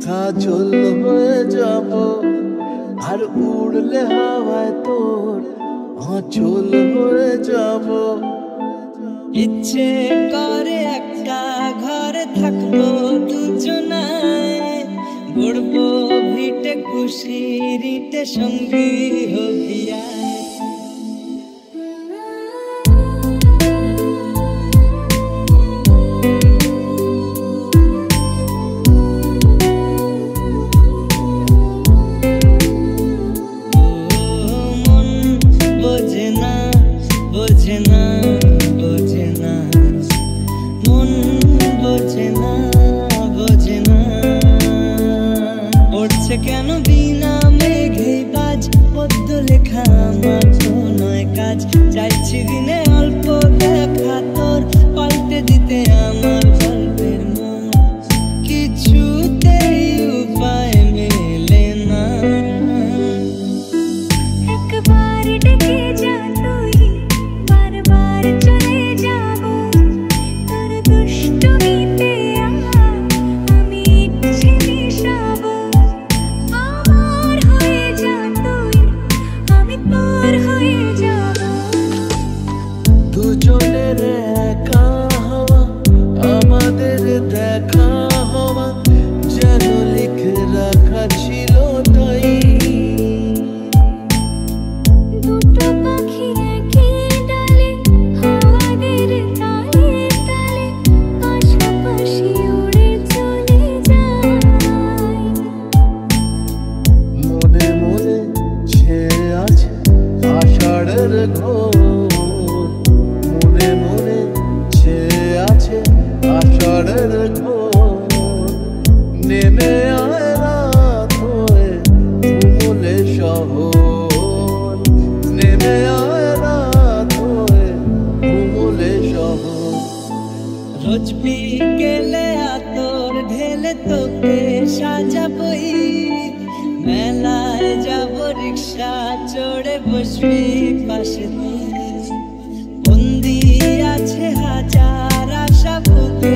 কাজল হয়ে যাব আর উড়লে হাওয়ায় তোর আঁচল হয়ে যাব। ইচ্ছে করে একটা ঘরে থাকবো দুজনায়, গড়বো ভিটে খুশিরিতে সঙ্গী হবিয়া। কেন বিনা মেঘে বাজ পদ্ম লেখা আমার নয় কাজ, চাইছি দিনে অল্প দেখা তোর পাল্টে দিতে আমার গল্পের মন, কিছুতেই উপায় মেলে না। একবার ডেকে যা তুই, বারবার চলে যাব তোর দুষ্টুমিতে আমি ইচ্ছে মিশাবো। দুজনের একা হওয়া আমাদের দেখা হওয়া যেন লিখে রাখা ছিল তাই। দুটো পাখি একই ডালে হাওয়াদের তালে তালে পাশাপাশি উড়ে চলে যায়। মনে মনে ছেয়ে আছে আষাঢ়ের ঘোর, মনে মনে ছেয়ে আছে আষাঢ়ের ঘোর। নেমে আয় রাত হয়ে ঘুমলে শহর, নেমে আয় রাত হয়ে ঘুমলে শহর। রোজ বিকেলে আতর ঢেলে তোকে সাজাবই, মেলায় যাব রিক্সা চড়ে বসবি পাশে। বন্দি আছে হাজার আশা বুকে